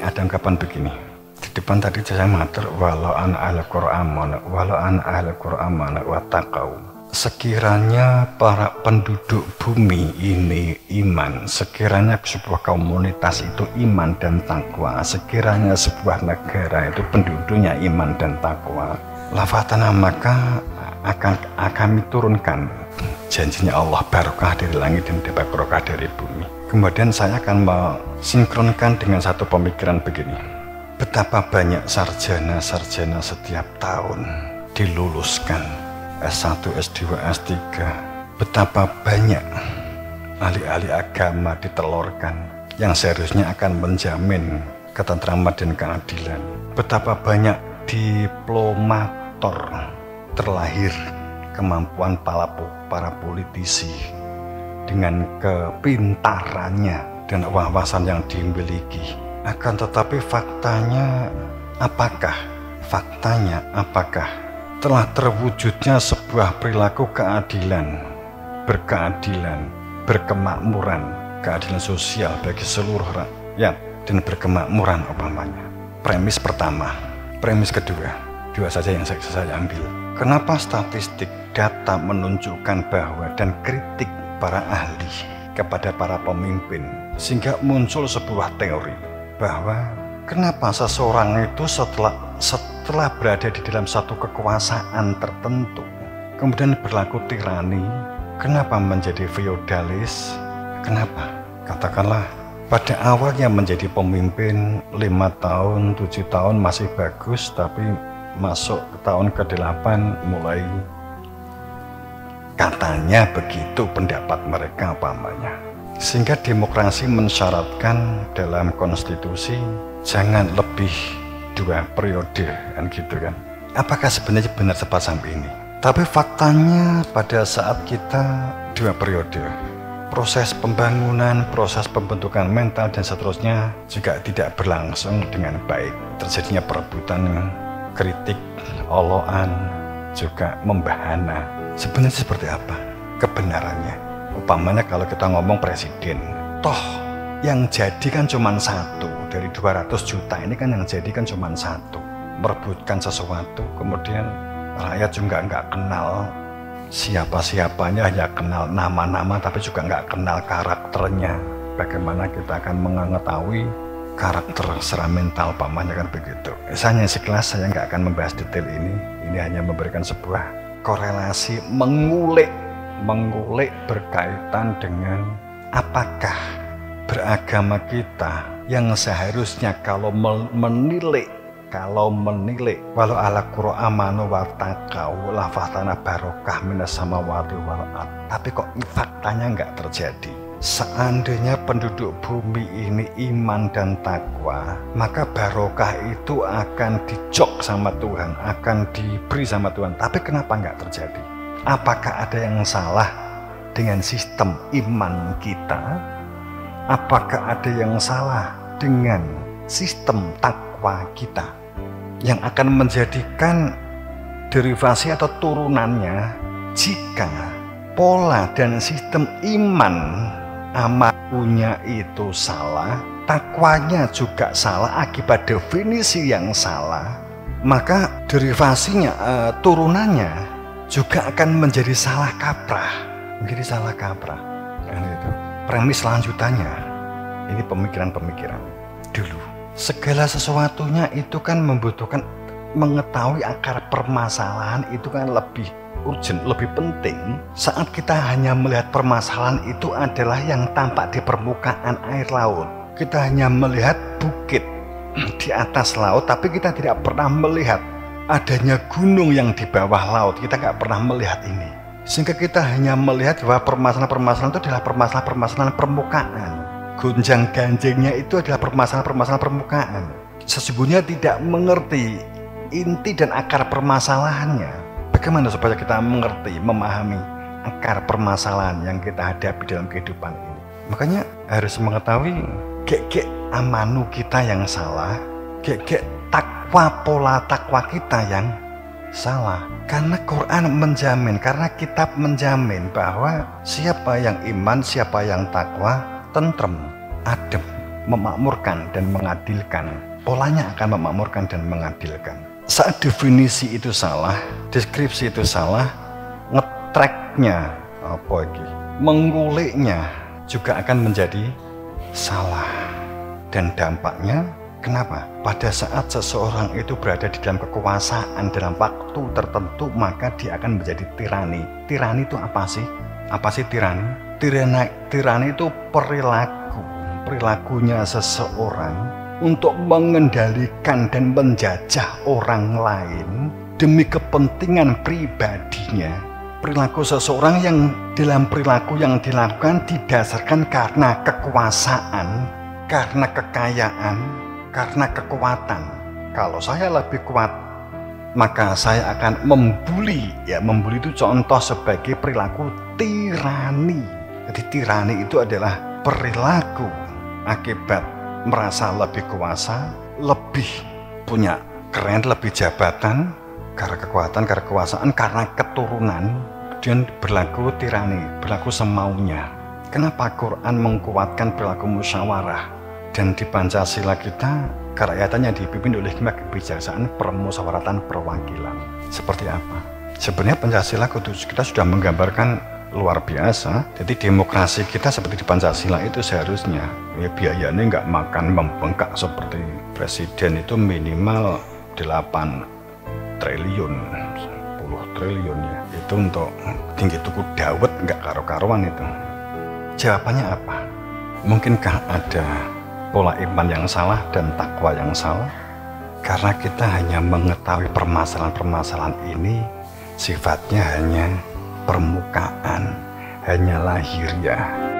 ada ungkapan begini. Di depan tadi saya matur walau an al-Qur'an wa taqau. Sekiranya para penduduk bumi ini iman, sekiranya sebuah komunitas itu iman dan takwa, sekiranya sebuah negara itu penduduknya iman dan takwa, lafatana maka akan kami turunkan janjinya Allah barokah dari langit dan barokah dari bumi. Kemudian saya akan mensinkronkan dengan satu pemikiran begini. Betapa banyak sarjana-sarjana setiap tahun diluluskan S1, S2, S3. Betapa banyak ahli-ahli agama ditelurkan yang seriusnya akan menjamin ketentraman dan keadilan. Betapa banyak diplomator terlahir, kemampuan para politisi dengan kepintarannya dan wawasan yang dimiliki. Akan tetapi faktanya apakah telah terwujudnya sebuah perilaku keadilan, berkeadilan, berkemakmuran, keadilan sosial bagi seluruh rakyat dan berkemakmuran umpamanya. Premis pertama. Premis kedua, dua saja yang saya ambil. Kenapa statistik data menunjukkan bahwa dan kritik para ahli kepada para pemimpin sehingga muncul sebuah teori bahwa kenapa seseorang itu setelah berada di dalam satu kekuasaan tertentu kemudian berlaku tirani, kenapa menjadi feodalis? Kenapa? Katakanlah pada awalnya menjadi pemimpin 5 tahun, 7 tahun masih bagus, tapi masuk ke tahun ke-8 mulai katanya begitu pendapat mereka umpamanya. Sehingga demokrasi mensyaratkan dalam konstitusi jangan lebih 2 periode kan gitu kan. Apakah sebenarnya benar cepat sampai ini? Tapi faktanya pada saat kita 2 periode, proses pembangunan, proses pembentukan mental dan seterusnya juga tidak berlangsung dengan baik. Terjadinya perebutan, kritik, oloan, juga membahana. Sebenarnya seperti apa kebenarannya? Umpamanya kalau kita ngomong presiden, toh yang jadi kan cuma 1 dari 200 juta ini kan yang jadi kan cuma 1, merebutkan sesuatu, kemudian rakyat juga nggak kenal siapa-siapanya, hanya kenal nama-nama tapi juga nggak kenal karakternya. Bagaimana kita akan mengetahui karakter secara mental umpamanya kan begitu. Misalnya sekelas saya nggak akan membahas detail ini hanya memberikan sebuah korelasi mengulik berkaitan dengan apakah beragama kita yang seharusnya kalau menilai walau ala Qur'amanu wa taqau lafatana barokah minas samawati wal ard, tapi kok faktanya nggak terjadi. Seandainya penduduk bumi ini iman dan takwa, maka barokah itu akan dijok sama Tuhan, akan diberi sama Tuhan. Tapi kenapa nggak terjadi? Apakah ada yang salah dengan sistem iman kita? Apakah ada yang salah dengan sistem takwa kita yang akan menjadikan derivasi atau turunannya jika pola dan sistem iman amalunya itu salah, takwanya juga salah akibat definisi yang salah, maka derivasinya, turunannya juga akan menjadi salah kaprah. Kan itu. Premis lanjutannya, ini pemikiran-pemikiran dulu. Segala sesuatunya itu kan membutuhkan mengetahui akar permasalahan, itu kan lebih urgent, lebih penting saat kita hanya melihat permasalahan itu adalah yang tampak di permukaan air laut. Kita hanya melihat bukit di atas laut, tapi kita tidak pernah melihat adanya gunung yang di bawah laut. Kita nggak pernah melihat ini, sehingga kita hanya melihat bahwa permasalahan-permasalahan itu adalah permasalahan-permasalahan permukaan. Gonjang ganjingnya itu adalah permasalahan-permasalahan permukaan. Sesungguhnya tidak mengerti inti dan akar permasalahannya. Bagaimana supaya kita mengerti, memahami akar permasalahan yang kita hadapi dalam kehidupan ini? Makanya harus mengetahui gek amanu kita yang salah, gek takwa, pola takwa kita yang salah. Karena Quran menjamin, karena kitab menjamin bahwa siapa yang iman, siapa yang takwa, tentrem, adem, memakmurkan dan mengadilkan. Polanya akan memakmurkan dan mengadilkan. Saat definisi itu salah, deskripsi itu salah, ngetracknya menguliknya juga akan menjadi salah. Dan dampaknya kenapa? Pada saat seseorang itu berada di dalam kekuasaan dalam waktu tertentu, maka dia akan menjadi tirani. Tirani itu apa sih? Apa sih tirani? Tirani itu perilakunya seseorang untuk mengendalikan dan menjajah orang lain demi kepentingan pribadinya. Perilaku seseorang yang dalam perilaku yang dilakukan didasarkan karena kekuasaan, karena kekayaan, karena kekuatan. Kalau saya lebih kuat, maka saya akan membuli. Ya, membuli itu contoh sebagai perilaku tirani. Jadi tirani itu adalah perilaku akibat merasa lebih kuasa, lebih punya keren, lebih jabatan, karena kekuatan, karena kekuasaan, karena keturunan, kemudian berlaku tirani, berlaku semaunya. Kenapa Quran mengkuatkan perilaku musyawarah? Dan di Pancasila kita, kerakyatannya dipimpin oleh kebijaksanaan permusyawaratan perwakilan. Seperti apa? Sebenarnya Pancasila kita sudah menggambarkan luar biasa. Jadi demokrasi kita seperti di Pancasila itu seharusnya ya, biayanya nggak makan membengkak seperti presiden itu minimal 8 triliun 10 triliun ya, itu untuk tinggi tuku dawet nggak karu-karuan itu. Jawabannya apa? Mungkinkah ada pola iman yang salah dan takwa yang salah? Karena kita hanya mengetahui permasalahan-permasalahan ini sifatnya hanya permukaan, hanya lahiriah.